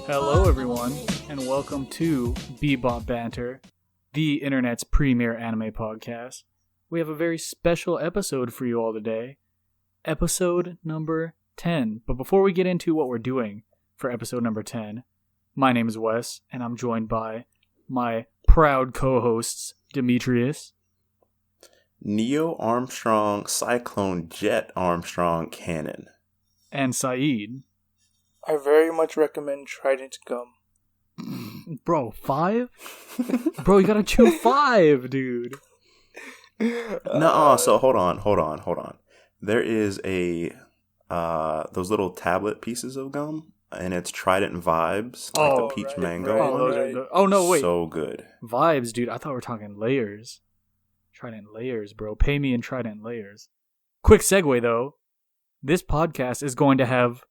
Hello, everyone, and welcome to Bebop Banter, the internet's premier anime podcast. We have a very special episode for you all today, episode number 10. But before we get into what we're doing for episode number 10, my name is Wes, and I'm joined by my proud co-hosts, Demetrius, Neo Armstrong, Cyclone Jet Armstrong Cannon, and Saeed. I very much recommend Trident gum. Bro, 5? Bro, you gotta chew 5, dude. No, so hold on. There is a those little tablet pieces of gum, and it's Trident Vibes, like the peach mango one. Oh no, wait. So good. Vibes, dude. I thought we were talking layers. Trident layers, bro. Pay me in Trident layers. Quick segue though. This podcast is going to have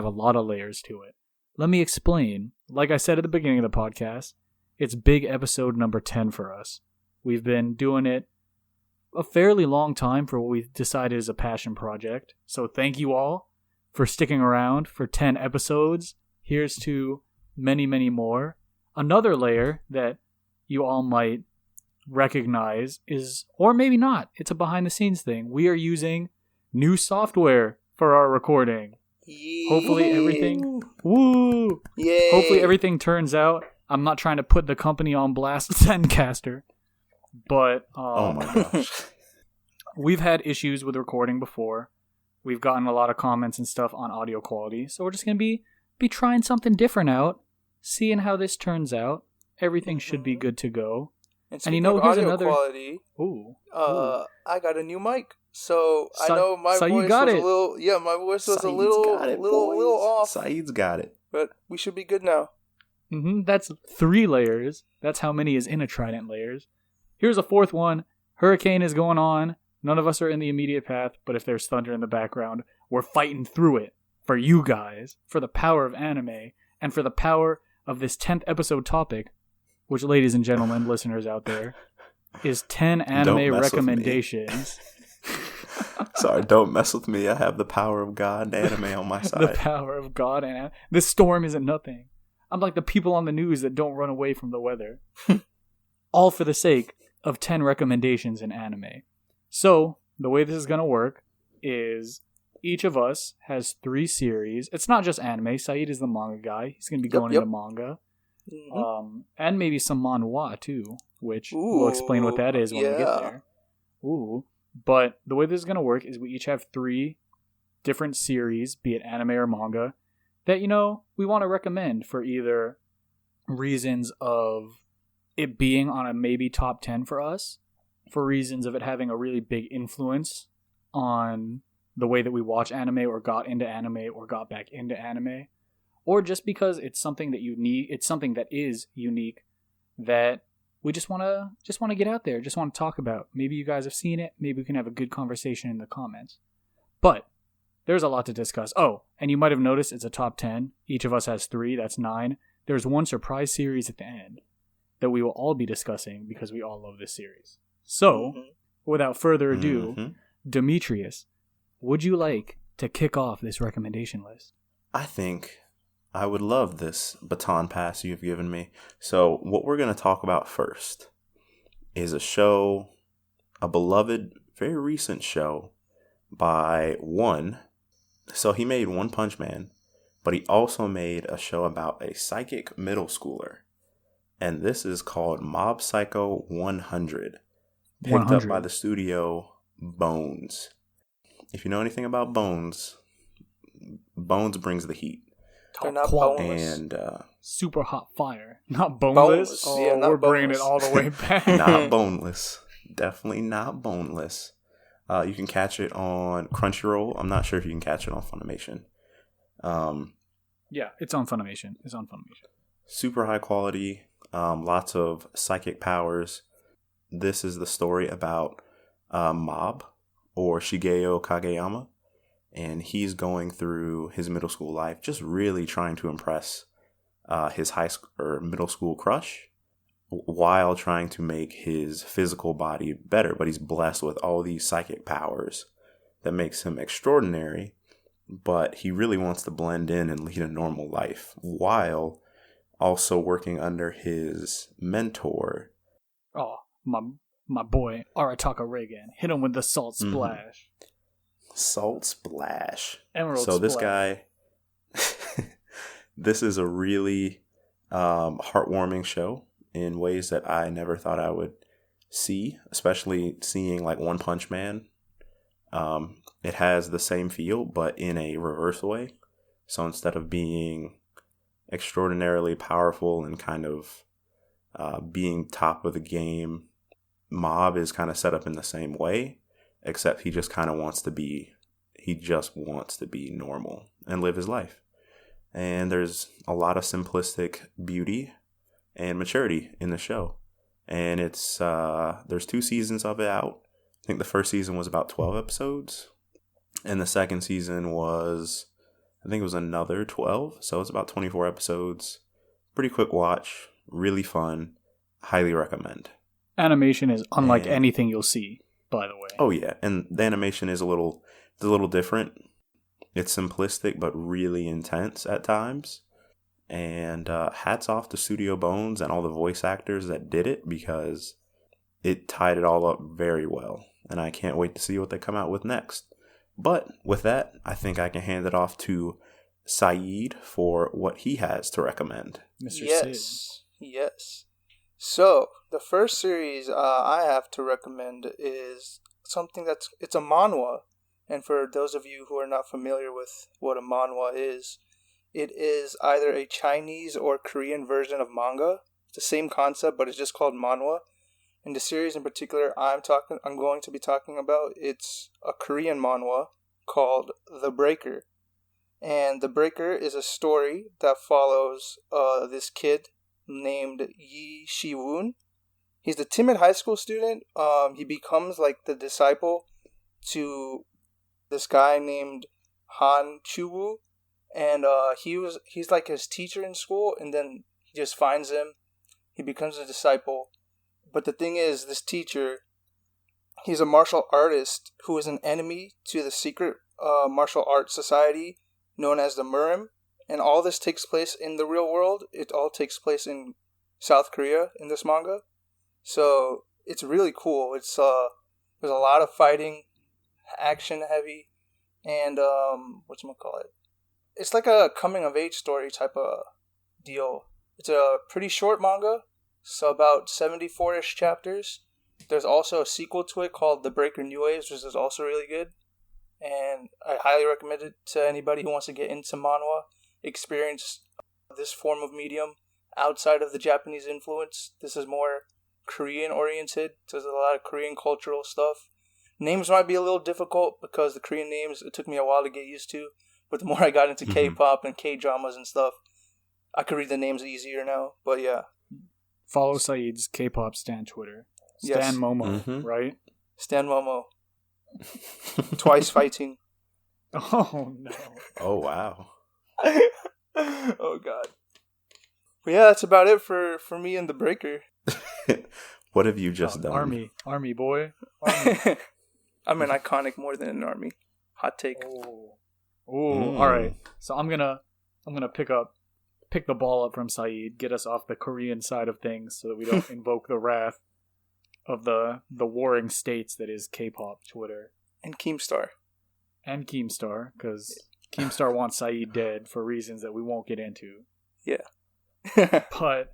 a lot of layers to it. Let me explain. Like I said at the beginning of the podcast, it's big episode number 10 for us. We've been doing it a fairly long time for what we've decided is a passion project. So thank you all for sticking around for 10 episodes. Here's to many, many more. Another layer that you all might recognize is, or maybe not, it's a behind the scenes thing. We are using new software for our recording. Yay. Hopefully everything Yay. Hopefully everything turns out. I'm not trying to put the company on blast, Zencaster, but Oh my gosh. we've had issues with recording before. We've gotten a lot of comments and stuff on audio quality, so we're just gonna be trying something different out, seeing how this turns out. Everything should be good to go. And you know, here's audio another quality. Ooh. I got a new mic, so I know my so voice you got was it. a little. Yeah, my voice was Saeed's a little off. Saeed's got it. But we should be good now. That's 3 layers. That's how many is in a Trident layers. Here's a 4th one. Hurricane is going on. None of us are in the immediate path, but if there's thunder in the background, we're fighting through it for you guys, for the power of anime, and for the power of this 10th episode topic, which, ladies and gentlemen, listeners out there, is 10 anime recommendations. Sorry, don't mess with me. I have the power of God and anime on my side. The power of God and this storm isn't nothing. I'm like the people on the news that don't run away from the weather. All for the sake of 10 recommendations in anime. So, the way this is going to work is each of us has 3 series. It's not just anime. Saeed is the manga guy. He's going to be going into manga. Mm-hmm. And maybe some manhwa too, which we'll explain what that is when we get there. But the way this is going to work is we each have 3 different series, be it anime or manga, that, you know, we want to recommend for either reasons of it being on a maybe top 10 for us, for reasons of it having a really big influence on the way that we watch anime or got into anime or got back into anime, or just because it's something that it's something that is unique that we just want to get out there, just want to talk about. Maybe you guys have seen it, maybe we can have a good conversation in the comments. But there's a lot to discuss. Oh, and you might have noticed it's a top 10. Each of us has 3, that's 9. There's one surprise series at the end that we will all be discussing because we all love this series. So, without further ado, Demetrius, would you like to kick off this recommendation list? I think I would love this baton pass you've given me. So what we're going to talk about first is a show, a beloved, very recent show by One. So he made One Punch Man, but he also made a show about a psychic middle schooler. And this is called Mob Psycho 100, picked up by the studio Bones. If you know anything about Bones, Bones brings the heat. They're not boneless. And super hot fire, not boneless. Oh, yeah, not we're boneless. bringing it all the way back. Not boneless. Definitely not boneless. You can catch it on Crunchyroll. I'm not sure if you can catch it on Funimation. Yeah, it's on Funimation. Super high quality. Lots of psychic powers. This is the story about Mob, or Shigeo Kageyama. And he's going through his middle school life, just really trying to impress his high school or middle school crush, while trying to make his physical body better. But he's blessed with all these psychic powers that makes him extraordinary. but he really wants to blend in and lead a normal life while also working under his mentor. Oh, my boy, Arataka Reagan. Hit him with the salt splash. Salt splash. Emerald so splash. This guy, this is a really heartwarming show in ways that I never thought I would see, especially seeing like One Punch Man. It has the same feel, but in a reverse way. So instead of being extraordinarily powerful and kind of being top of the game, Mob is kind of set up in the same way, except he just wants to be normal and live his life. And there's a lot of simplistic beauty and maturity in the show. And it's there's 2 seasons of it out. I think the first season was about 12 episodes. And the second season was, I think it was another 12. So it's about 24 episodes. Pretty quick watch. Really fun. Highly recommend. Animation is unlike anything you'll see, by the way. Oh, yeah. And the animation is a little different. It's simplistic, but really intense at times. And hats off to Studio Bones and all the voice actors that did it, because it tied it all up very well. And I can't wait to see what they come out with next. But with that, I think I can hand it off to Saeed for what he has to recommend. Mr. Yes. So, the first series I have to recommend is something it's a manhwa. And for those of you who are not familiar with what a manhwa is, it is either a Chinese or Korean version of manga. It's the same concept, but it's just called manhwa. And the series in particular I'm going to be talking about, it's a Korean manhwa called The Breaker. And The Breaker is a story that follows this kid named Yi Shi-woon. He's the timid high school student. He becomes like the disciple to this guy named Han Chu-woo. And he's like his teacher in school, and then he just finds him. He becomes a disciple. But the thing is, this teacher, he's a martial artist who is an enemy to the secret martial arts society known as the Murim. And all this takes place in the real world. It all takes place in South Korea in this manga. So it's really cool. It's there's a lot of fighting, action heavy, and whatchamacallit. It's like a coming of age story type of deal. It's a pretty short manga. So about 74-ish chapters. There's also a sequel to it called The Breaker New Waves, which is also really good. And I highly recommend it to anybody who wants to get into manhwa, experience this form of medium outside of the Japanese influence. This is more Korean oriented. So there's a lot of Korean cultural stuff. Names might be a little difficult because the Korean names, it took me a while to get used to. But the more I got into K-pop and K-dramas and stuff, I could read the names easier now. But yeah. Follow Saeed's K-pop stan Twitter. Stan Momo, right? Stan Momo. Twice fighting. Oh, no. Oh, wow. Oh, God. But yeah, that's about it for me and The Breaker. What have you just done? Army boy. Army. I'm an iconic more than an army. Hot take. All right. So I'm gonna pick the ball up from Saeed, get us off the Korean side of things so that we don't invoke the wrath of the warring states that is K-pop Twitter. And Keemstar. And Keemstar, because Keemstar wants Saeed dead for reasons that we won't get into. Yeah. But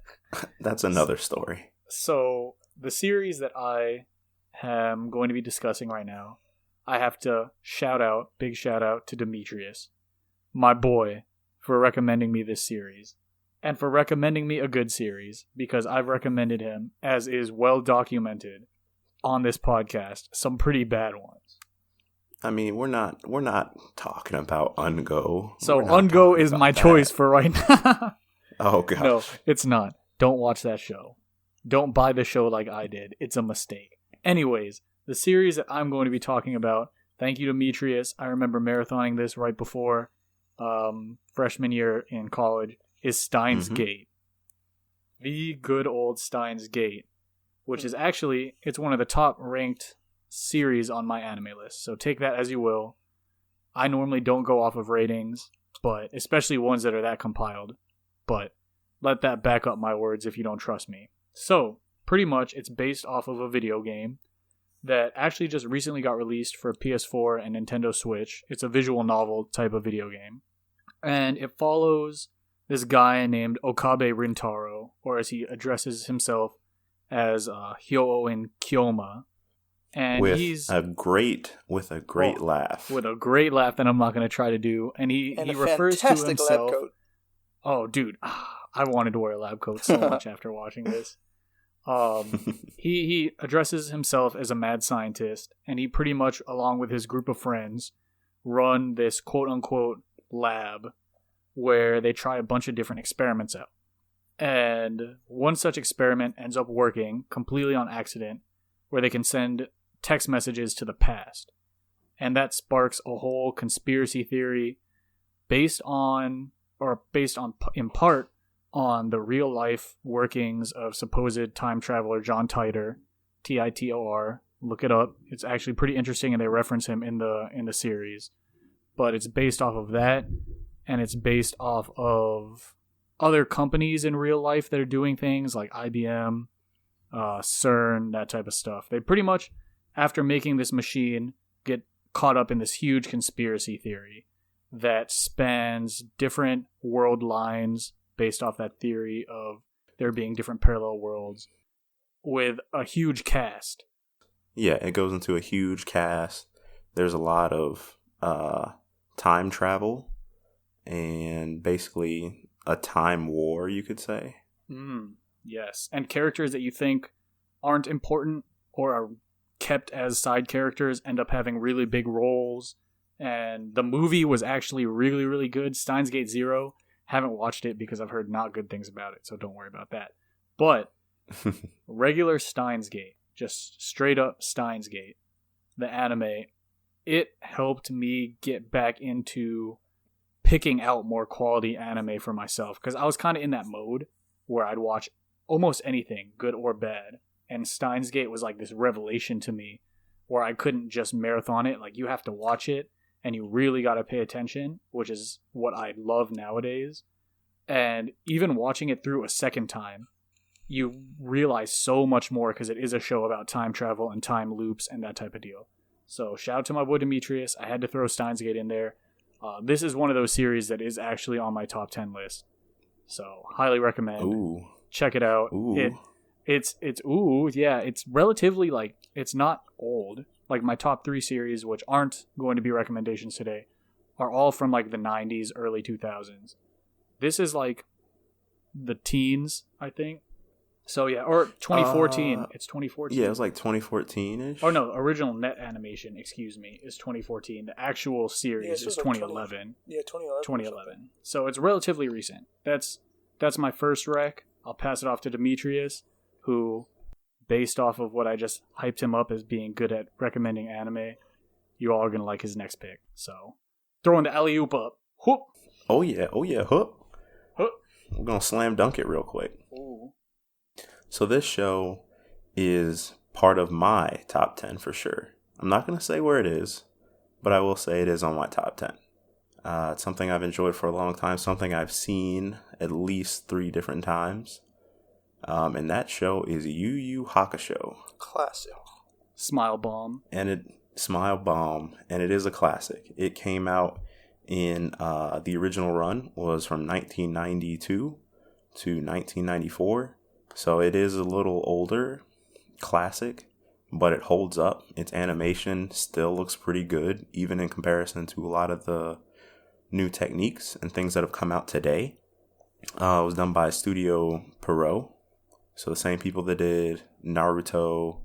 that's another story. So the series that I am going to be discussing right now, I have to big shout out to Demetrius, my boy, for recommending me this series. And for recommending me a good series, because I've recommended him, as is well documented on this podcast, some pretty bad ones. I mean, we're not talking about Ungo. So Ungo is my choice for right now. Oh, gosh. No, it's not. Don't watch that show. Don't buy the show like I did. It's a mistake. Anyways, the series that I'm going to be talking about, thank you, Demetrius. I remember marathoning this right before freshman year in college, is Steins Gate. The good old Steins Gate, which is actually, it's one of the top ranked series on my anime list. So take that as you will. I normally don't go off of ratings, but especially ones that are that compiled. But let that back up my words if you don't trust me. So, pretty much, it's based off of a video game that actually just recently got released for PS4 and Nintendo Switch. It's a visual novel type of video game. And it follows this guy named Okabe Rintaro, or as he addresses himself as Hyoin Kyoma. And with a great laugh. With a great laugh that I'm not going to try to do. And he refers to himself... lab coat. Oh, dude. I wanted to wear a lab coat so much after watching this. He addresses himself as a mad scientist, and he pretty much, along with his group of friends, run this quote-unquote lab where they try a bunch of different experiments out. And one such experiment ends up working completely on accident, where they can send text messages to the past. And that sparks a whole conspiracy theory based in part on the real life workings of supposed time traveler John Titor, Titor. Look it up. It's actually pretty interesting, and they reference him in the series. But it's based off of that, and it's based off of other companies in real life that are doing things like IBM, CERN, that type of stuff. They pretty much, after making this machine, get caught up in this huge conspiracy theory that spans different world lines based off that theory of there being different parallel worlds with a huge cast. Yeah, it goes into a huge cast. There's a lot of time travel and basically a time war, you could say. Yes, and characters that you think aren't important or are kept as side characters end up having really big roles. And the movie was actually really, really good. Steins Gate 0. Haven't watched it because I've heard not good things about it, so don't worry about that. But regular Steins Gate, just straight up Steins Gate, the anime, it helped me get back into picking out more quality anime for myself, because I was kind of in that mode where I'd watch almost anything, good or bad. And Steins Gate was like this revelation to me where I couldn't just marathon it. Like, you have to watch it and you really got to pay attention, which is what I love nowadays. And even watching it through a second time, you realize so much more because it is a show about time travel and time loops and that type of deal. So shout out to my boy Demetrius. I had to throw Steins Gate in there. This is one of those series that is actually on my top 10 list. So highly recommend. Ooh. Check it out. Ooh. It's relatively, like, it's not old. Like, my top 3 series, which aren't going to be recommendations today, are all from like the 90s, early 2000s. This is like the teens, I think. So yeah, or 2014. It's 2014. Yeah, it was like 2014-ish. Oh no, original net animation, excuse me, is 2014. The actual series is 2011. 2011. So it's relatively recent. That's my first rec. I'll pass it off to Demetrius, who, based off of what I just hyped him up as being good at recommending anime, you all are going to like his next pick. So, throwing the alley-oop up. Whoop. Oh yeah, Hup. Hup. We're going to slam dunk it real quick. Ooh. So this show is part of my top 10 for sure. I'm not going to say where it is, but I will say it is on my top 10. It's something I've enjoyed for a long time, something I've seen at least 3 different times. And that show is Yu Yu Hakusho. Classic. Smile Bomb. And it is a classic. It came out in the original run was from 1992 to 1994. So it is a little older, classic, but it holds up. Its animation still looks pretty good, even in comparison to a lot of the new techniques and things that have come out today. It was done by Studio Pierrot. So the same people that did Naruto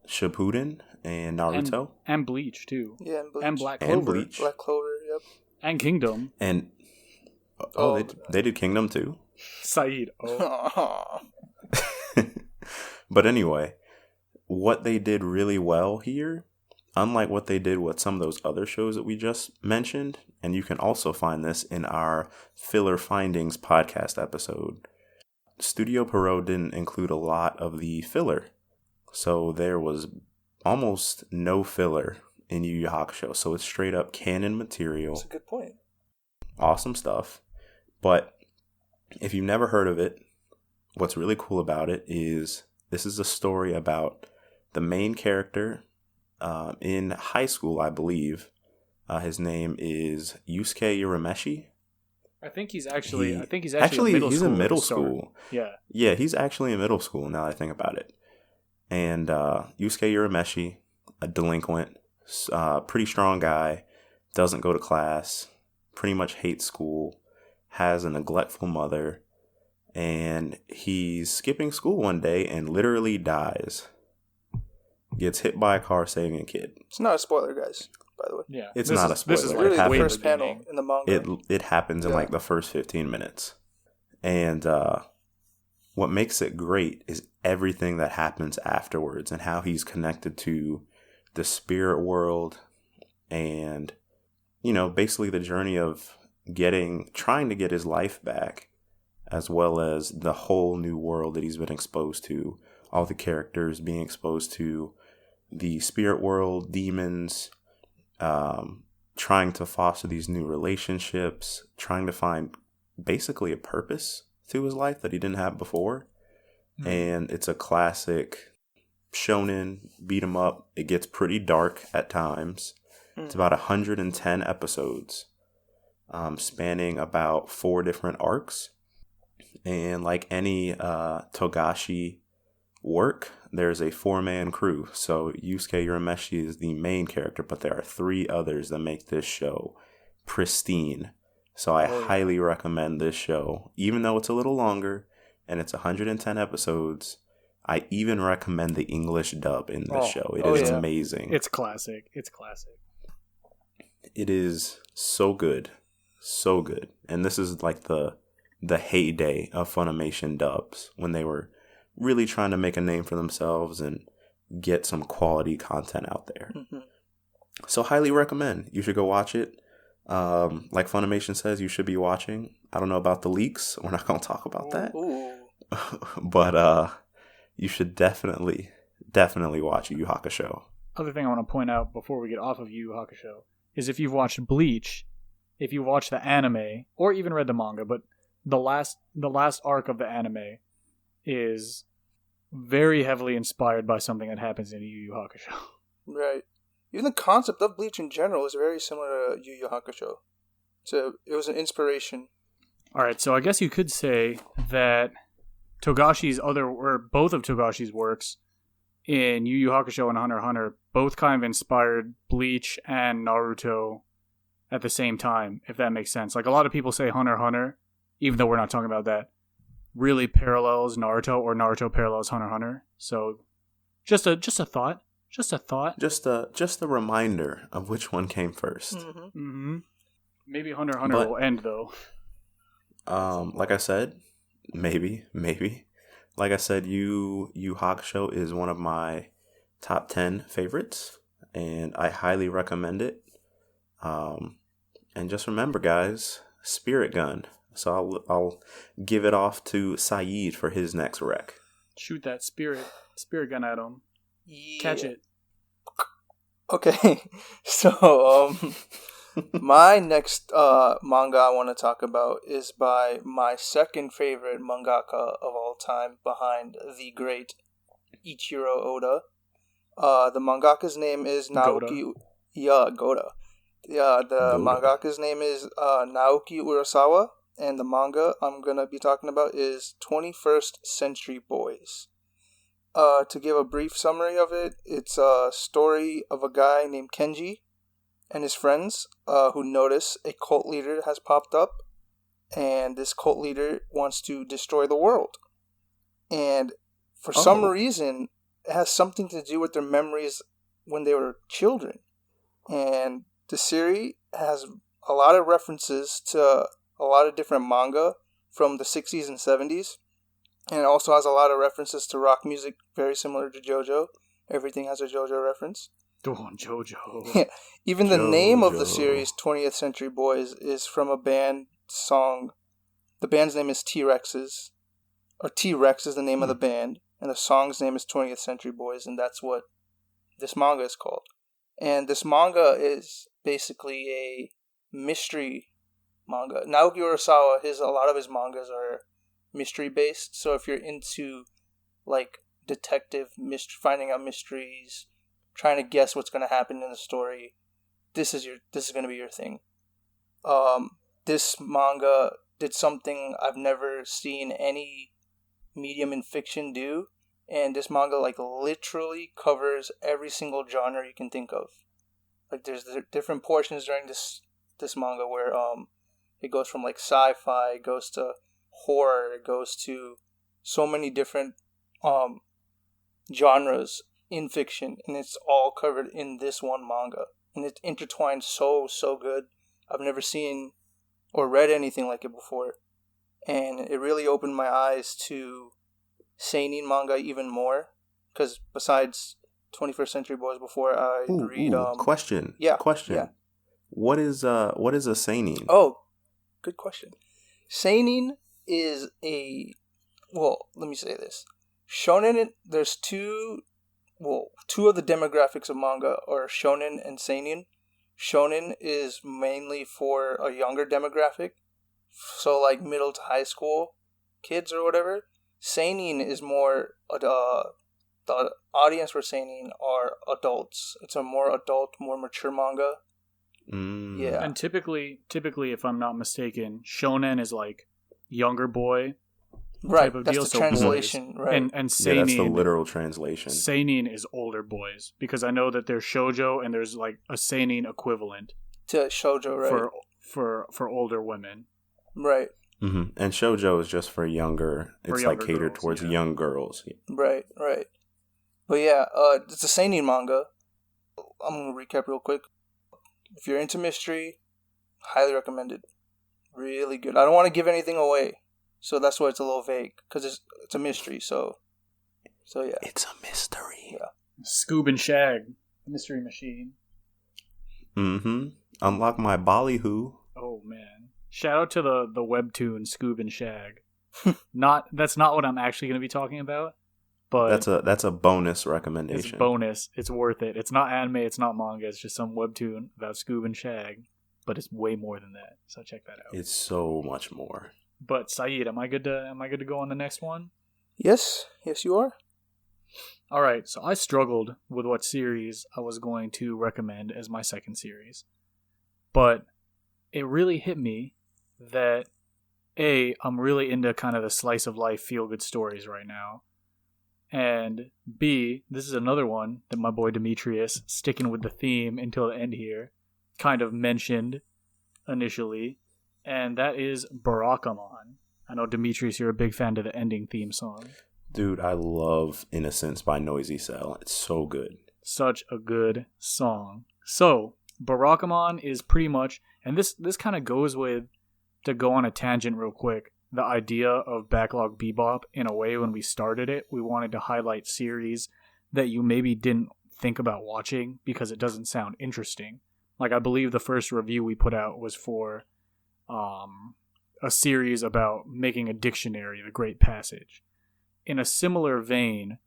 Shippuden and Naruto. And Bleach, too. Yeah, and Bleach. And Black Clover. And Bleach. Black Clover, yep. And Kingdom. And, they did Kingdom, too? Saeed. Oh. But anyway, what they did really well here, unlike what they did with some of those other shows that we just mentioned, and you can also find this in our Filler Findings podcast episode, Studio Pierrot didn't include a lot of the filler. So there was almost no filler in Yu Yu Hakusho. So it's straight up canon material. That's a good point. Awesome stuff. But if you've never heard of it, what's really cool about it is this is a story about the main character in high school, I believe. His name is Yusuke Urameshi. I think he's actually. He's in middle school. Yeah. Yeah, he's actually in middle school now that I think about it. And Yusuke Urameshi, a delinquent, pretty strong guy, doesn't go to class, pretty much hates school, has a neglectful mother, and he's skipping school one day and literally dies. Gets hit by a car saving a kid. It's not a spoiler, guys, by the way. Yeah, it's not a spoiler. This is really the first panel in the manga. It happens in like the first 15 minutes. And what makes it great is everything that happens afterwards and how he's connected to the spirit world and, basically the journey of trying to get his life back, as well as the whole new world that he's been exposed to, all the characters being exposed to the spirit world, demons, trying to foster these new relationships, trying to find basically a purpose to his life that he didn't have before. Mm. And it's a classic shonen beat 'em up. It gets pretty dark at times. It's about 110 episodes, spanning about 4 different arcs. And like any Togashi work, there's a 4-man crew. So Yusuke Urameshi is the main character, but there are 3 others that make this show pristine. So I highly recommend this show, even though it's a little longer and it's 110 episodes. I even recommend the English dub in this show. It is amazing. It's classic. It is so good. So good. And this is like the heyday of Funimation dubs, when they were really trying to make a name for themselves and get some quality content out there. Mm-hmm. So highly recommend. You should go watch it. Like Funimation says, you should be watching. I don't know about the leaks. We're not going to talk about that. But you should definitely watch Yu Yu Hakusho. Other thing I want to point out before we get off of Yu Yu Hakusho is if you've watched Bleach, if you watched the anime, or even read the manga, but the last arc of the anime is very heavily inspired by something that happens in Yu Yu Hakusho. Right. Even the concept of Bleach in general is very similar to Yu Yu Hakusho. So it was an inspiration. Alright, so I guess you could say that both of Togashi's works in Yu Yu Hakusho and Hunter x Hunter both kind of inspired Bleach and Naruto at the same time, if that makes sense. Like, a lot of people say Hunter x Hunter, even though we're not talking about that, really parallels Naruto, or Naruto parallels Hunter x Hunter. So just a thought. Just a reminder of which one came first. Mm-hmm. Mm-hmm. Maybe Hunter x Hunter will end, though. Like I said, maybe. Like I said, Yu Yu Hakusho is one of my top 10 favorites, and I highly recommend it. And just remember, guys, Spirit Gun. So I'll give it off to Saeed for his next rec. Shoot that spirit gun at him. Yeah. Catch it. Okay, so my next manga I want to talk about is by my second favorite mangaka of all time, behind the great Ichiro Oda. The mangaka's name is Naoki. Goda. The mangaka's name is Naoki Urasawa, and the manga I'm gonna be talking about is 21st Century Boys. To give a brief summary of it, it's a story of a guy named Kenji and his friends who notice a cult leader has popped up, and this cult leader wants to destroy the world. And for some reason, it has something to do with their memories when they were children. And the series has a lot of references to a lot of different manga from the 60s and 70s. And it also has a lot of references to rock music, very similar to JoJo. Everything has a JoJo reference. Oh, JoJo. Yeah. Even the name of the series, 20th Century Boys, is from a band song. The band's name is T-Rexes. Or T-Rex is the name of the band. And the song's name is 20th Century Boys. And that's what this manga is called. And this manga is basically a mystery manga. Naoki Urasawa, a lot of his mangas are mystery based. So if you're into like detective finding out mysteries, trying to guess what's going to happen in the story, this is going to be your thing. This manga did something I've never seen any medium in fiction do, and this manga like literally covers every single genre you can think of. Like there's different portions during this manga where it goes from like sci-fi, it goes to horror, it goes to so many different genres in fiction, and it's all covered in this one manga, and it's intertwined so good. I've never seen or read anything like it before, and it really opened my eyes to seinen manga even more, because besides 21st Century Boys before, I read question. What is a seinen? Oh, good question. Seinen is let me say this. Shonen, there's two of the demographics of manga are shonen and seinen. Shonen is mainly for a younger demographic, so like middle to high school kids or whatever. Seinen is more the audience for seinen are adults. It's a more adult, more mature manga. Yeah. And typically, if I'm not mistaken, shonen is like younger boy type of that's deal. The translation, right? And seinen, that's the literal translation. Seinen is older boys, because I know that there's shoujo and there's like a seinen equivalent to shoujo, right? For older women, right? Mm-hmm. And shoujo is just for younger. It's like catered girls, towards young girls. Right. But yeah, it's a seinen manga. I'm gonna recap real quick. If you're into mystery, highly recommended. Really good. I don't want to give anything away, so that's why it's a little vague, because it's a mystery. So yeah. It's a mystery. Yeah. Scoob and Shag, Mystery Machine. Mm-hmm. Unlock my ballyhoo. Oh man! Shout out to the webtoon Scoob and Shag. That's not what I'm actually going to be talking about, but that's a bonus recommendation. It's bonus. It's worth it. It's not anime. It's not manga. It's just some webtoon about Scoob and Shag, but it's way more than that. So check that out. It's so much more. But Saeed, am I good to go on the next one? Yes, you are. All right. So I struggled with what series I was going to recommend as my second series, but it really hit me that I'm really into kind of the slice of life feel good stories right now. And B, this is another one that my boy Demetrius, sticking with the theme until the end here, kind of mentioned initially, and that is Barakamon. I know, Demetrius, you're a big fan of the ending theme song. Dude, I love Innocence by Noisy Cell. It's so good. Such a good song. So, Barakamon is pretty much, and this kind of goes with, to go on a tangent real quick, the idea of Backlog Bebop. In a way, when we started it, we wanted to highlight series that you maybe didn't think about watching because it doesn't sound interesting. Like, I believe the first review we put out was for a series about making a dictionary, The Great Passage. In a similar vein,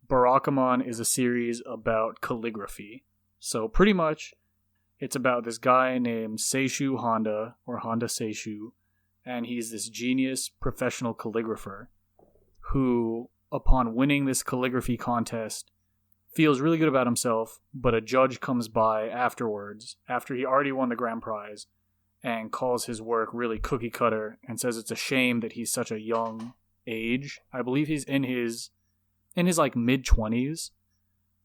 Barakamon is a series about calligraphy. So pretty much, it's about this guy named Seishu Honda, or Honda Seishu, and he's this genius professional calligrapher who, upon winning this calligraphy contest, feels really good about himself, but a judge comes by afterwards, after he already won the grand prize, and calls his work really cookie cutter and says it's a shame that he's such a young age. I believe he's in his like mid-20s,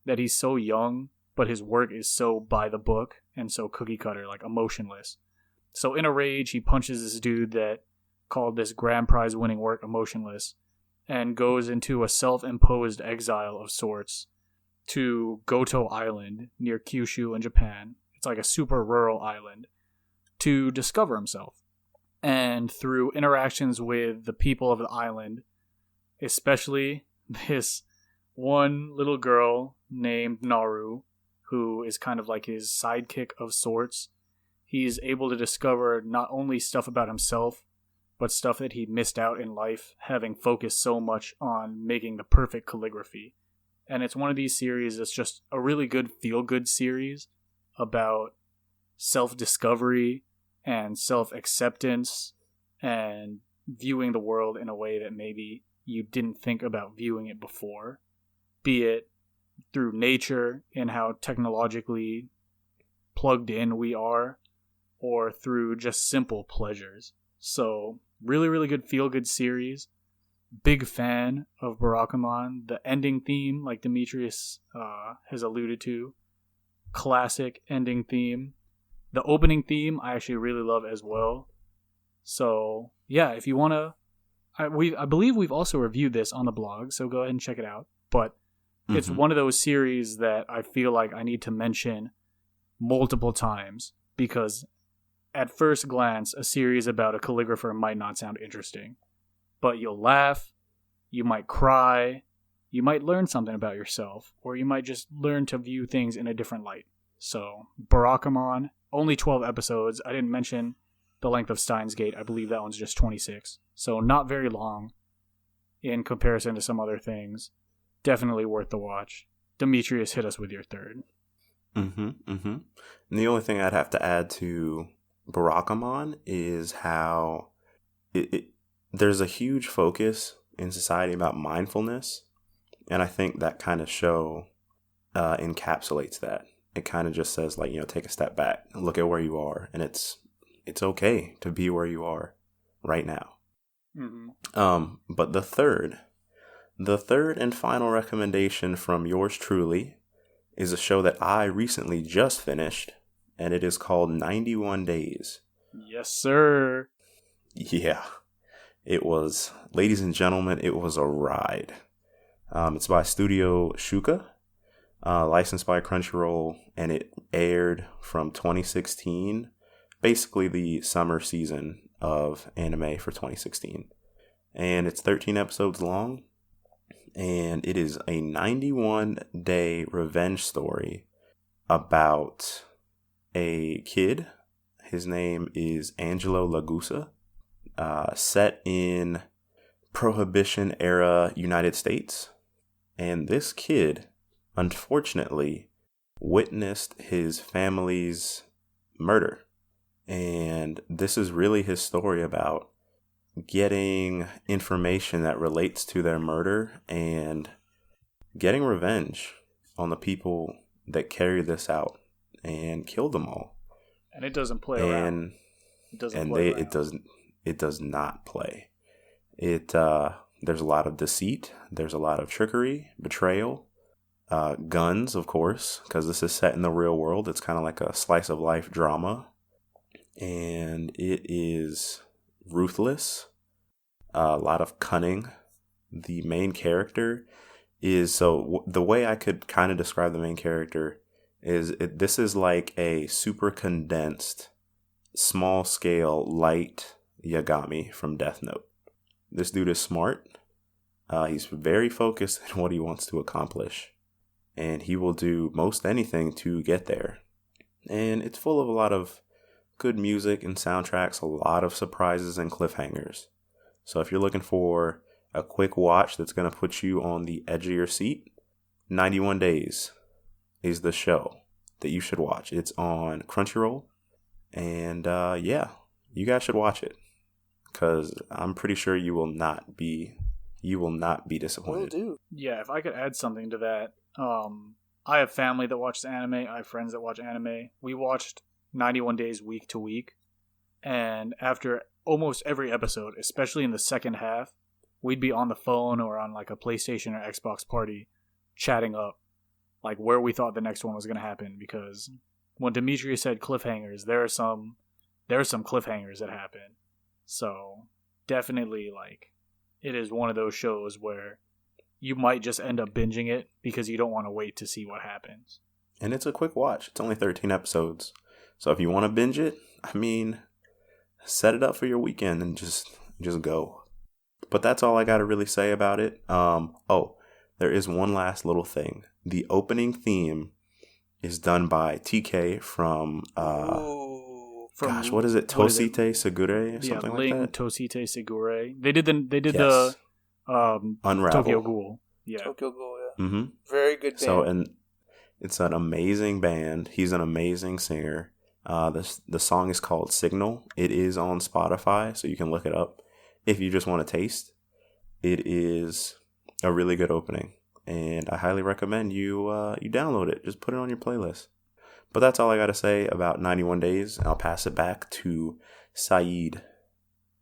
that he's so young, but his work is so by the book and so cookie cutter, like emotionless. So in a rage, he punches this dude that called this grand prize winning work emotionless, and goes into a self-imposed exile of sorts to Goto Island near Kyushu in Japan. It's like a super rural island, to discover himself. And through interactions with the people of the island, especially this one little girl named Naru, who is kind of like his sidekick of sorts, he's able to discover not only stuff about himself, but stuff that he missed out in life, having focused so much on making the perfect calligraphy. And it's one of these series that's just a really good feel-good series about self-discovery and self-acceptance and viewing the world in a way that maybe you didn't think about viewing it before, be it through nature and how technologically plugged in we are, or through just simple pleasures. So, really, really good feel-good series. Big fan of Barakamon. The ending theme, like Demetrius has alluded to, classic ending theme. The opening theme I actually really love as well. So yeah, if you want to, I believe we've also reviewed this on the blog, so go ahead and check it out. But it's one of those series that I feel like I need to mention multiple times, because at first glance, a series about a calligrapher might not sound interesting, but you'll laugh, you might cry, you might learn something about yourself, or you might just learn to view things in a different light. So Barakamon, only 12 episodes. I didn't mention the length of Steins Gate. I believe that one's just 26. So not very long in comparison to some other things. Definitely worth the watch. Demetrius, hit us with your third. And the only thing I'd have to add to Barakamon is how there's a huge focus in society about mindfulness. And I think that kind of show encapsulates that. It kind of just says, like, take a step back, look at where you are, and it's okay to be where you are right now. But the third and final recommendation from yours truly is a show that I recently just finished, and it is called 91 Days. Yes, sir. Yeah. It was, ladies and gentlemen, it was a ride. It's by Studio Shuka. Licensed by Crunchyroll, and it aired from 2016, basically the summer season of anime for 2016. And it's 13 episodes long, and it is a 91-day revenge story about a kid. His name is Angelo Lagusa, set in Prohibition-era United States. And this kid, unfortunately, witnessed his family's murder. And this is really his story about getting information that relates to their murder and getting revenge on the people that carried this out and killed them all. And it doesn't play around. It does not play. There's a lot of deceit. There's a lot of trickery, betrayal. Guns, of course, because this is set in the real world. It's kind of like a slice of life drama. And it is ruthless. A lot of cunning. The main character is, the way I could kind of describe the main character is, this is like a super condensed, small scale, light Yagami from Death Note. This dude is smart. He's very focused on what he wants to accomplish. And he will do most anything to get there. And it's full of a lot of good music and soundtracks, a lot of surprises and cliffhangers. So if you're looking for a quick watch that's going to put you on the edge of your seat, 91 Days is the show that you should watch. It's on Crunchyroll. And you guys should watch it, because I'm pretty sure you will not be disappointed. Will do. Yeah, if I could add something to that. I have family that watches anime. I have friends that watch anime. We watched 91 Days week to week. And after almost every episode, especially in the second half, we'd be on the phone or on like a PlayStation or Xbox party chatting up like where we thought the next one was going to happen. Because when Demetrius said cliffhangers, there are some cliffhangers that happen. So definitely, like, it is one of those shows where you might just end up binging it because you don't want to wait to see what happens. And it's a quick watch. It's only 13 episodes. So if you want to binge it, set it up for your weekend and just go. But that's all I got to really say about it. There is one last little thing. The opening theme is done by TK from what is it? Tosite Segure or something like that? Tosite Segure. They did yes. the Unravel. Tokyo Ghoul. Yeah. Tokyo Ghoul, Mm-hmm. Very good band. So, and it's an amazing band. He's an amazing singer. The song is called Signal. It is on Spotify, so you can look it up if you just want to taste. It is a really good opening, and I highly recommend you download it. Just put it on your playlist. But that's all I got to say about 91 Days. I'll pass it back to Saeed.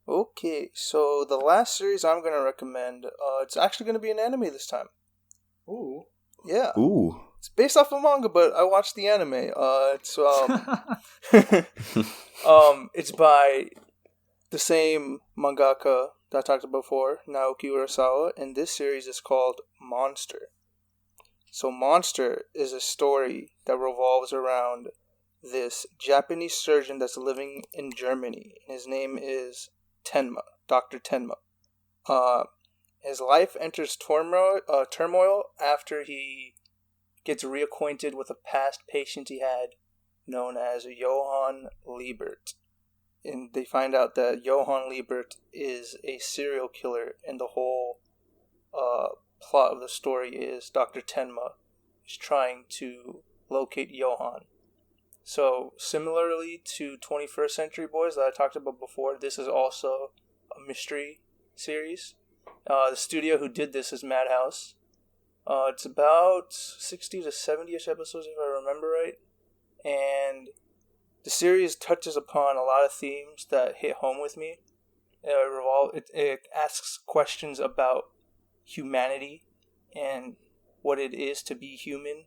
Okay, so the last series I'm going to recommend, it's actually going to be an anime this time. Ooh. Yeah. Ooh. It's based off of manga, but I watched the anime. It's it's by the same mangaka that I talked about before, Naoki Urasawa, and this series is called Monster. So Monster is a story that revolves around this Japanese surgeon that's living in Germany, and his name is Tenma, Dr. Tenma. His life enters turmoil after he gets reacquainted with a past patient he had known as Johann Liebert. And they find out that Johann Liebert is a serial killer, and the whole plot of the story is Dr. Tenma is trying to locate Johann. So, similarly to 21st Century Boys that I talked about before, this is also a mystery series. The studio who did this is Madhouse. It's about 60 to 70-ish episodes, if I remember right. And the series touches upon a lot of themes that hit home with me. It asks questions about humanity and what it is to be human,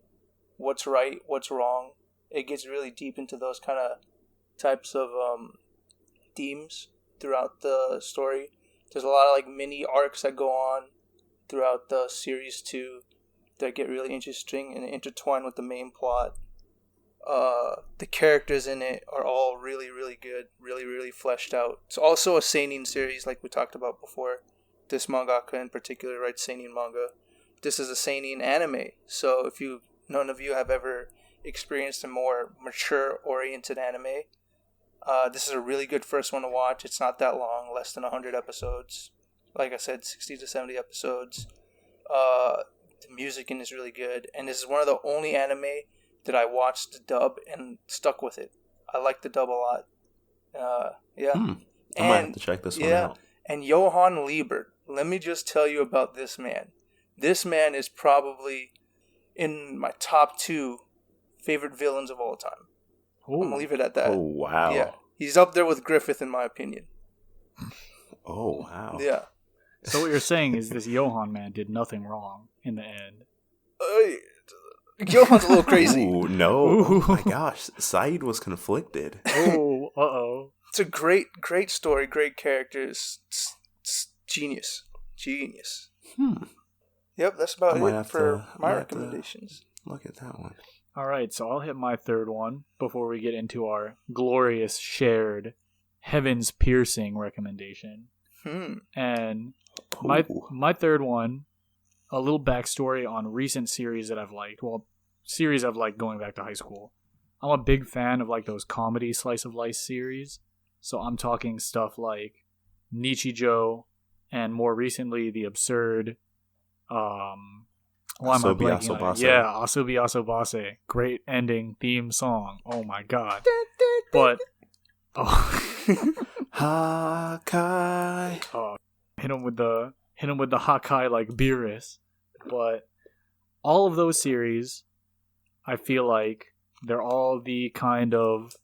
what's right, what's wrong. It gets really deep into those kind of types of themes throughout the story. There's a lot of like mini arcs that go on throughout the series too that get really interesting and intertwine with the main plot. The characters in it are all really, really good, really, really fleshed out. It's also a seinen series like we talked about before. This mangaka in particular writes seinen manga. This is a seinen anime, so if none of you have ever experienced a more mature-oriented anime, this is a really good first one to watch. It's not that long, less than 100 episodes. Like I said, 60 to 70 episodes. The music in is really good, and this is one of the only anime that I watched the dub and stuck with it. I like the dub a lot. Yeah. I might have to check this one out. And Johann Liebert, let me just tell you about this man. This man is probably in my top 2 favorite villains of all time. Ooh. I'm going to leave it at that. Oh, wow. Yeah. He's up there with Griffith, in my opinion. Oh, wow. Yeah. So what you're saying is this Johann man did nothing wrong in the end. Johann's a little crazy. Ooh, no. Ooh. Oh, my gosh. Saeed was conflicted. Oh, uh-oh. It's a great story, great characters. It's genius. Genius. Yep, that's about it for my recommendations. Look at that one. All right, so I'll hit my third one before we get into our glorious shared heavens piercing recommendation. And my third one, a little backstory on recent series that I've liked. Well, series I've liked going back to high school. I'm a big fan of like those comedy slice of life series. So I'm talking stuff like Nichijou, and more recently the absurd Asobi Asobase. Yeah, Asobi Asobase. Great ending theme song. Oh my god. But Hakai. Hit him with the Hakai like Beerus. But all of those series, I feel like they're all the kind of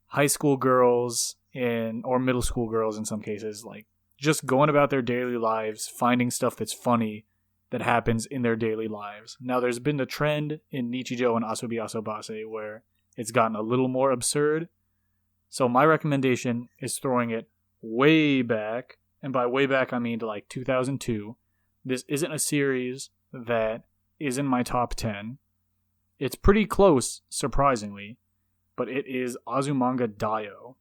high school girls or middle school girls in some cases, like just going about their daily lives, finding stuff that's funny that happens in their daily lives. Now, there's been the trend in Nichijou and Asobi Asobase where it's gotten a little more absurd. So my recommendation is throwing it way back, and by way back I mean to like 2002. This isn't a series that is in my top 10. It's pretty close, surprisingly, but it is Azumanga Daio.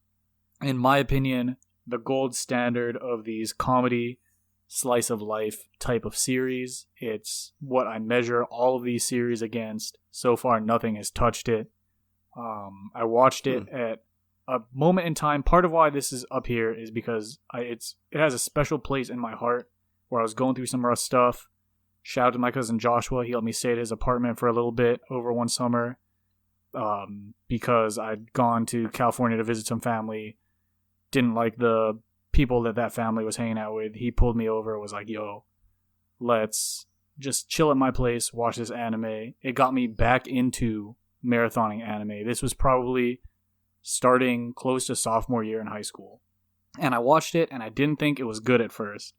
In my opinion, the gold standard of these comedy slice of life type of series. It's what I measure all of these series against. So far, nothing has touched it. I watched it at a moment in time. Part of why this is up here is because it has a special place in my heart where I was going through some rough stuff. Shout out to my cousin Joshua. He helped me stay at his apartment for a little bit over one summer because I'd gone to California to visit some family. Didn't like the people that family was hanging out with. He pulled me over and was like, yo, let's just chill at my place, watch this anime. It got me back into marathoning anime. This was probably starting close to sophomore year in high school. And I watched it, and I didn't think it was good at first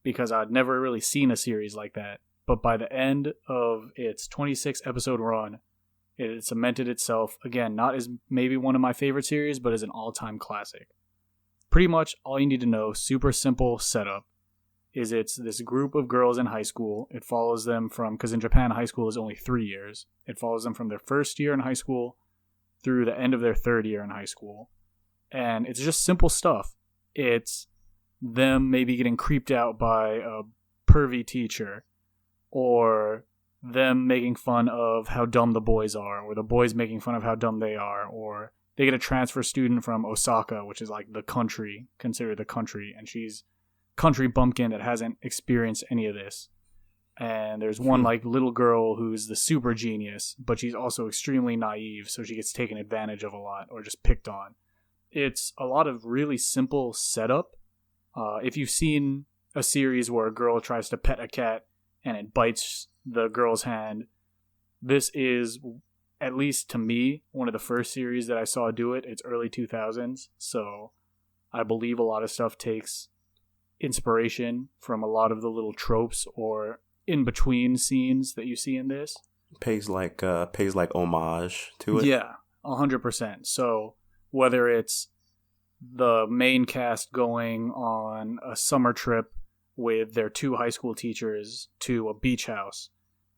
because I'd never really seen a series like that. But by the end of its 26 episode run, it cemented itself, again, not as maybe one of my favorite series, but as an all-time classic. Pretty much all you need to know, super simple setup, is it's this group of girls in high school. It follows them from, because in Japan, high school is only 3 years. It follows them from their first year in high school through the end of their third year in high school. And it's just simple stuff. It's them maybe getting creeped out by a pervy teacher, or them making fun of how dumb the boys are, or the boys making fun of how dumb they are, or they get a transfer student from Osaka, which is like the country, considered the country, and she's country bumpkin that hasn't experienced any of this. And there's one like little girl who's the super genius, but she's also extremely naive, so she gets taken advantage of a lot or just picked on. It's a lot of really simple setup. If you've seen a series where a girl tries to pet a cat and it bites the girl's hand, this is, at least to me, one of the first series that I saw do it. It's early 2000s, so I believe a lot of stuff takes inspiration from a lot of the little tropes or in-between scenes that you see in this. Pays like homage to it. Yeah, 100%. So whether it's the main cast going on a summer trip with their 2 high school teachers to a beach house,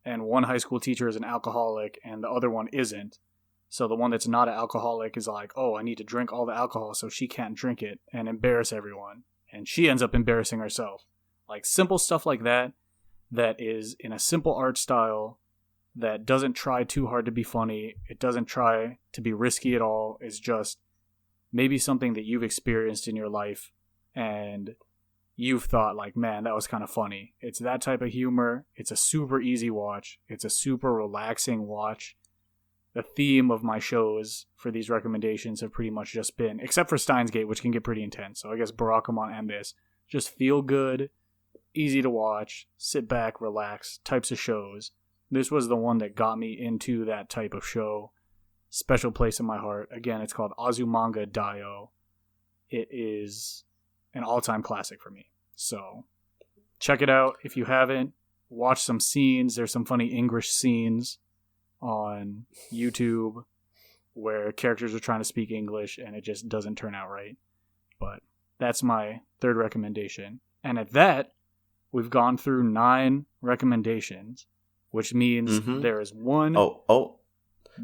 and one high school teacher is an alcoholic and the other one isn't. So the one that's not an alcoholic is like, oh, I need to drink all the alcohol so she can't drink it and embarrass everyone. And she ends up embarrassing herself. Like simple stuff like that is in a simple art style that doesn't try too hard to be funny. It doesn't try to be risky at all. It's just maybe something that you've experienced in your life and you've thought like, man, that was kind of funny. It's that type of humor. It's a super easy watch. It's a super relaxing watch. The theme of my shows for these recommendations have pretty much just been, except for Steins Gate, which can get pretty intense. So I guess Barakamon and this, just feel good, easy to watch, sit back, relax types of shows. This was the one that got me into that type of show. Special place in my heart. Again, it's called Azumanga Daio. It is an all-time classic for me. So check it out if you haven't. Watch some scenes. There's some funny English scenes on YouTube where characters are trying to speak English and it just doesn't turn out right. But that's my third recommendation. And at that, we've gone through 9 recommendations, which means there is one.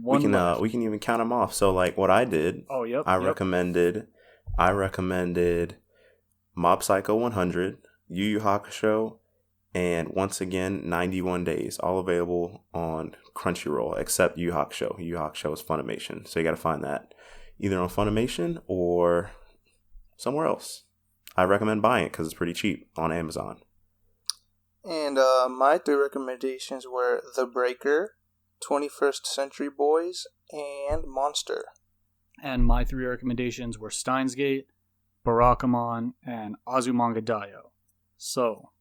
We can even count them off. So like what I did. Oh, yep. I recommended Mob Psycho 100, Yu Yu Hakusho, and once again 91 Days, all available on Crunchyroll except Yu Yu Hakusho. Yu Yu Hakusho is Funimation, so you got to find that either on Funimation or somewhere else. I recommend buying it because it's pretty cheap on Amazon. And my 3 recommendations were The Breaker, 21st Century Boys, and Monster. And my 3 recommendations were Steins Gate, Barakamon, and Azumanga Daio. So,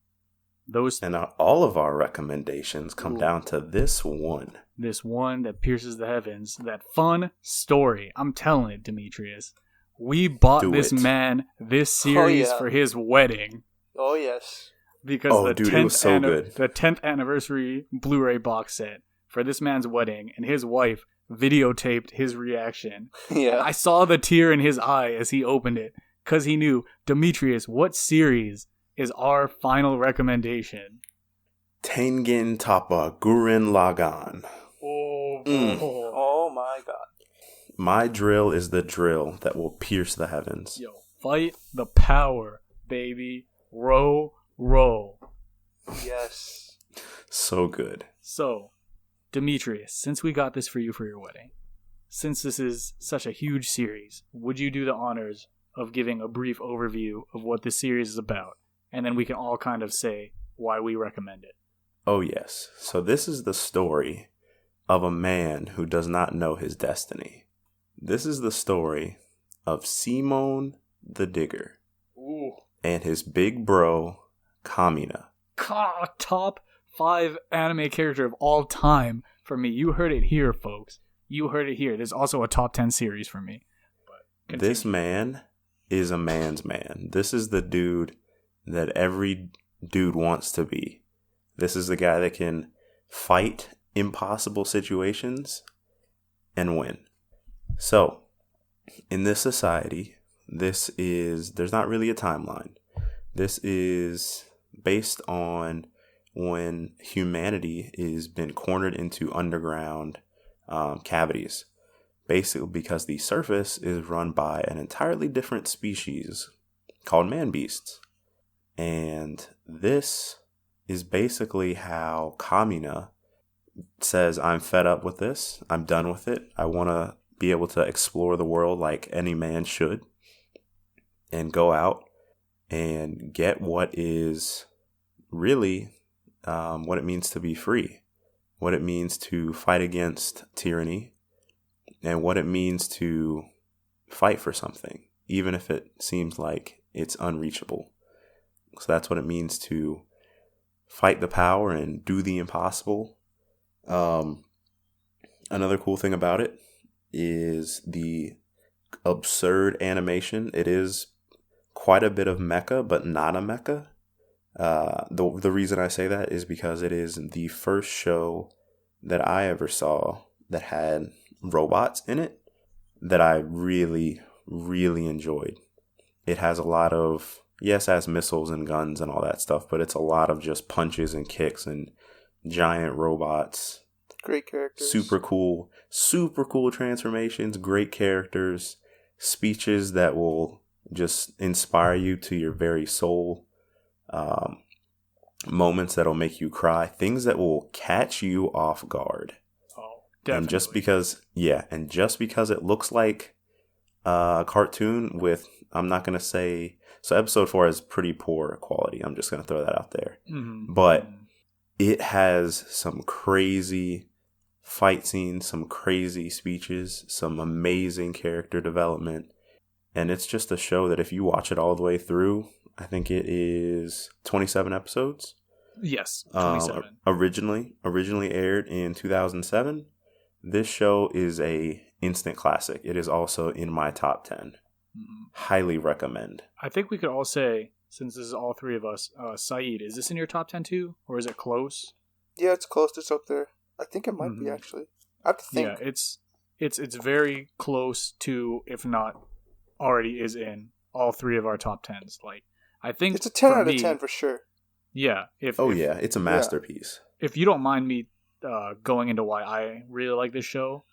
those... And all of our recommendations come down to this one. This one that pierces the heavens. That fun story. I'm telling it, Demetrius. We bought this man this series for his wedding. Oh, yes. Because it was so good. The 10th anniversary Blu-ray box set for this man's wedding, and his wife videotaped his reaction. Yeah. I saw the tear in his eye as he opened it, because he knew, Demetrius, what series is our final recommendation? Tengen Toppa Gurren Lagann. Oh my god. My drill is the drill that will pierce the heavens. Yo, fight the power, baby. Row. Yes. So good. So, Demetrius, since we got this for you for your wedding, since this is such a huge series, would you do the honors of giving a brief overview of what this series is about? And then we can all kind of say why we recommend it. Oh, yes. So this is the story of a man who does not know his destiny. This is the story of Simone the Digger. Ooh. And his big bro, Kamina. Top 5 anime character of all time for me. You heard it here, folks. You heard it here. There's also a top 10 series for me. But this man is a man's man. This is the dude that every dude wants to be. This is the guy that can fight impossible situations and win. So, in this society, there's not really a timeline. This is based on when humanity has been cornered into underground cavities. Basically because the surface is run by an entirely different species called man-beasts. And this is basically how Kamina says, I'm fed up with this. I'm done with it. I want to be able to explore the world like any man should. And go out and get what is really what it means to be free. What it means to fight against tyranny. And what it means to fight for something, even if it seems like it's unreachable. So that's what it means to fight the power and do the impossible. Another cool thing about it is the absurd animation. It is quite a bit of mecha, but not a mecha. The reason I say that is because it is the first show that I ever saw that had robots in it that I really, really enjoyed. It has a lot of, yes, it has missiles and guns and all that stuff, but it's a lot of just punches and kicks and giant robots. Great characters. Super cool transformations, great characters, speeches that will just inspire you to your very soul, moments that'll make you cry, things that will catch you off guard. Definitely. And just because it looks like a cartoon with, I'm not going to say, so episode 4 has pretty poor quality. I'm just going to throw that out there. Mm-hmm. But it has some crazy fight scenes, some crazy speeches, some amazing character development. And it's just a show that if you watch it all the way through, I think it is 27 episodes. Yes, 27. Originally aired in 2007. This show is a instant classic. It is also in my top 10. Mm-hmm. Highly recommend. I think we could all say, since this is all three of us, Saeed, is this in your top 10 too? Or is it close? Yeah, it's close. It's up there. I think it might be, actually. I have to think. Yeah, it's very close to, if not already is in, all three of our top 10s. Like, I think it's a 10 out of 10 for sure. Yeah. It's a masterpiece. If you don't mind me going into why I really like this show,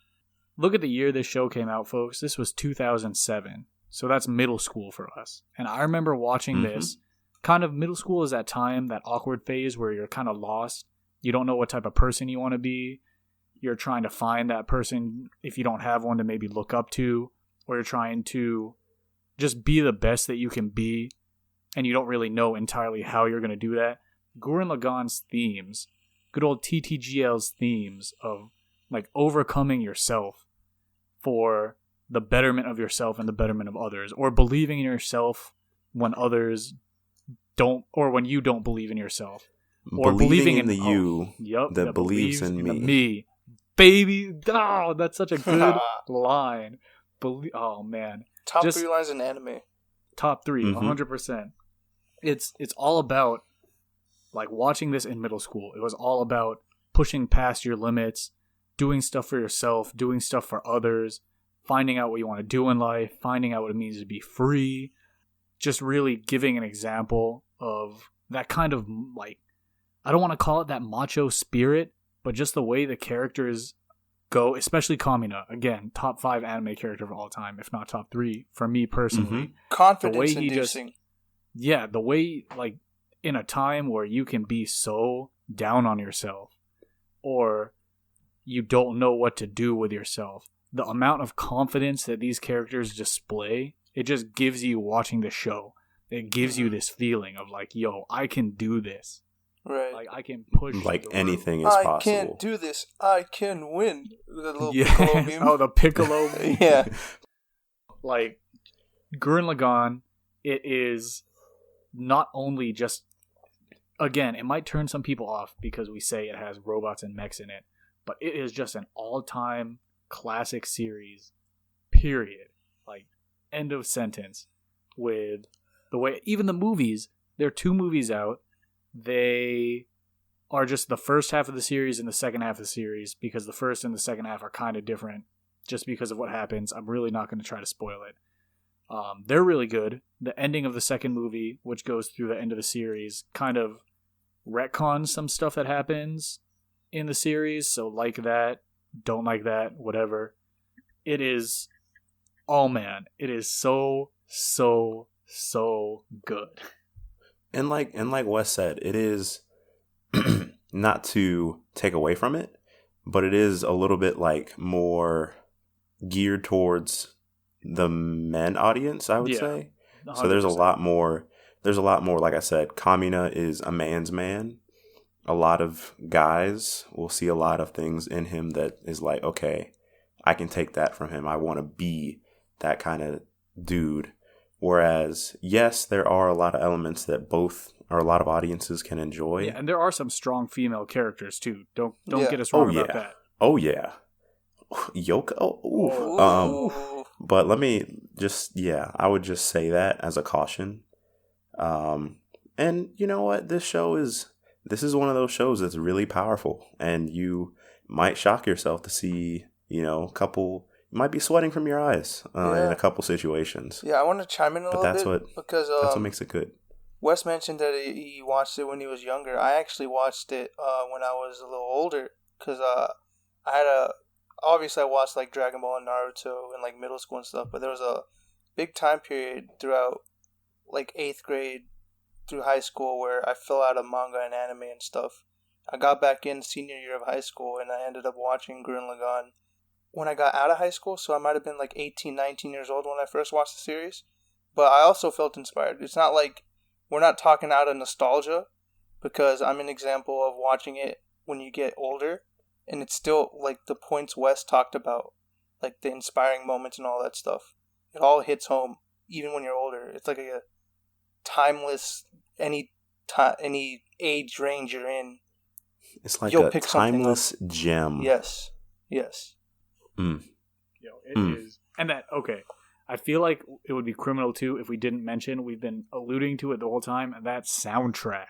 look at the year this show came out, folks. This was 2007. So that's middle school for us. And I remember watching this. Kind of middle school is that time, that awkward phase where you're kind of lost. You don't know what type of person you want to be. You're trying to find that person, if you don't have one, to maybe look up to. Or you're trying to just be the best that you can be. And you don't really know entirely how you're going to do that. Gurren Lagann's themes, good old TTGL's themes of like overcoming yourself for the betterment of yourself and the betterment of others, or believing in yourself when others don't, or when you don't believe in yourself, or believing in the you that believes in me. Baby, oh, that's such a good line. Oh man, top 3 lines in anime. Top 3, 100%. It's all about like watching this in middle school. It was all about pushing past your limits, doing stuff for yourself, doing stuff for others, finding out what you want to do in life, finding out what it means to be free, just really giving an example of that kind of, like, I don't want to call it that macho spirit, but just the way the characters go, especially Kamina. Again, top 5 anime character of all time, if not top 3 for me personally. Confidence inducing. Yeah, the way, like, in a time where you can be so down on yourself, or you don't know what to do with yourself, the amount of confidence that these characters display, it just gives you, watching the show, it gives you this feeling of like, yo, I can do this. Right. Like, I can push. Like the anything room. is I possible. can't do this. I can win. The little Yes. Piccolo meme. Oh, the Piccolo meme. Yeah. Like, Gurren Lagann, it is not only just, again, it might turn some people off because we say it has robots and mechs in it, but it is just an all-time classic series, period. Like, end of sentence. With the way, even the movies, there are 2 movies out. They are just the first half of the series and the second half of the series, because the first and the second half are kind of different just because of what happens. I'm really not going to try to spoil it. They're really good. The ending of the second movie, which goes through the end of the series, kind of retcons some stuff that happens in the series. So like that, don't like that, whatever. It is, oh man, it is so good. And like Wes said, it is not to take away from it, but it is a little bit like more geared towards the men audience, I would say. 100%. So there's a lot more, like I said, Kamina is a man's man. A lot of guys will see a lot of things in him that is like, okay, I can take that from him. I want to be that kind of dude. Whereas, yes, there are a lot of elements that both, or a lot of audiences can enjoy. Yeah, and there are some strong female characters too. Don't get us wrong about that. Oh yeah. Yoko. Ooh. But let me just, I would just say that as a caution. And you know what? This is one of those shows that's really powerful, and you might shock yourself to see, a couple, you might be sweating from your eyes in a couple situations. Yeah, I want to chime in a little bit because that's what makes it good. Wes mentioned that he watched it when he was younger. I actually watched it when I was a little older because obviously I watched like Dragon Ball and Naruto in like middle school and stuff, but there was a big time period throughout like 8th grade through high school where I fell out of manga and anime and stuff. I got back in senior year of high school and I ended up watching Gurren Lagann when I got out of high school, so I might have been like 18, 19 years old when I first watched the series. But I also felt inspired. It's not like we're not talking out of nostalgia, because I'm an example of watching it when you get older, and it's still like the points Wes talked about, like the inspiring moments and all that stuff. It all hits home, even when you're older. It's like a timeless, any age range you're in. It's like a timeless gem. Yes. It is. And that, okay, I feel like it would be criminal too if we didn't mention, we've been alluding to it the whole time, and that soundtrack.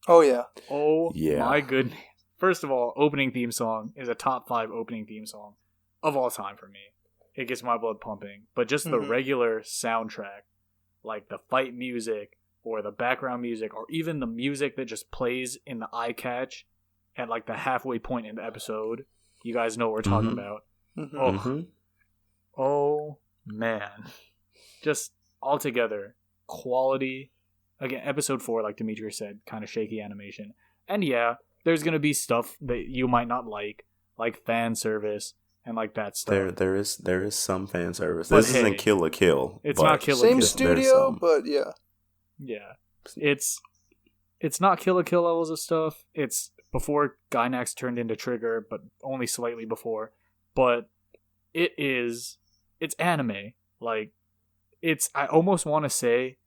Oh yeah. Oh yeah. My goodness. First of all, opening theme song is a top 5 opening theme song of all time for me. It gets my blood pumping. But just the regular soundtrack, like the fight music or the background music or even the music that just plays in the eye catch at like the halfway point in the episode. You guys know what we're talking about. Oh, man. Just altogether, quality. Again, episode 4, like Demetrius said, kind of shaky animation. And yeah, there's going to be stuff that you might not like fan service and like that stuff. There is some fan service. But this isn't Kill la Kill. It's not Kill la Kill. Same studio, but yeah. Yeah. It's not Kill la Kill levels of stuff. It's before Gainax turned into Trigger, but only slightly before. But it's anime. Like, I almost want to say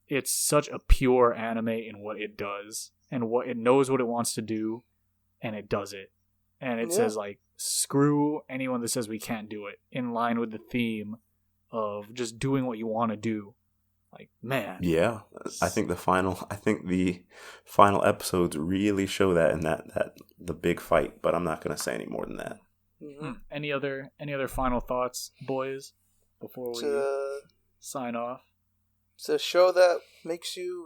it's such a pure anime in what it does and what it knows what it wants to do, and it does it. And it says, like, screw anyone that says we can't do it, in line with the theme of just doing what you want to do. Like, man. Yeah. I think the final episodes really show that in that the big fight, but I'm not going to say any more than that. Mm-hmm. Any other final thoughts, boys, before we sign off? It's a show that makes you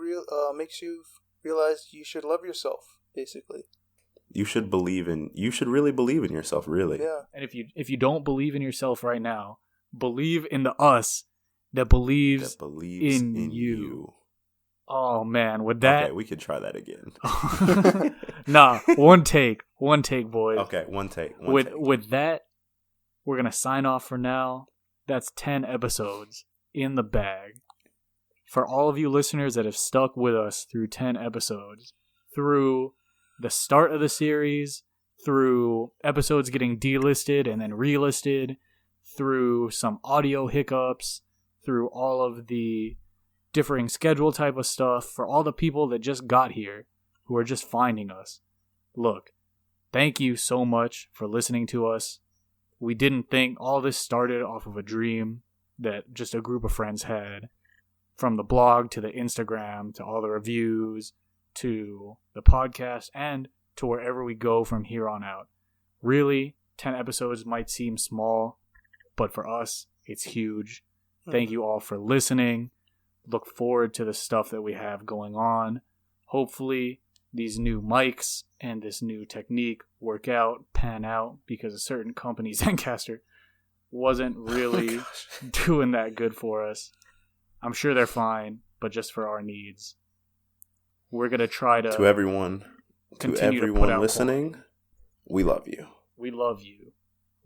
realize you should love yourself, basically. You should really believe in yourself, really. Yeah. And if you don't believe in yourself right now, believe in the us that believes in you. Oh man, with that, okay, we could try that again. Nah, one take, boys. Okay, one take. With that, we're gonna sign off for now. That's 10 episodes in the bag. For all of you listeners that have stuck with us through 10 episodes, through the start of the series, through episodes getting delisted and then relisted, through some audio hiccups, through all of the differing schedule type of stuff, for all the people that just got here who are just finding us. Look, thank you so much for listening to us. We didn't think all this started off of a dream that just a group of friends had. From the blog to the Instagram to all the reviews to the podcast and to wherever we go from here on out. Really, 10 episodes might seem small, but for us, it's huge. Thank you all for listening. Look forward to the stuff that we have going on. Hopefully, these new mics and this new technique work out, pan out, because a certain company, Zencastr, wasn't really doing that good for us. I'm sure they're fine, but just for our needs. We're going to try to... To everyone listening, we love you. We love you.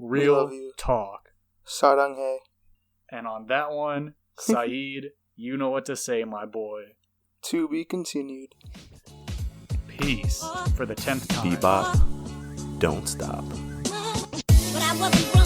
Real talk. Saranghae. And on that one, Saeed, you know what to say, my boy. To be continued. Peace for the 10th time. Bebop, don't stop. But I wasn't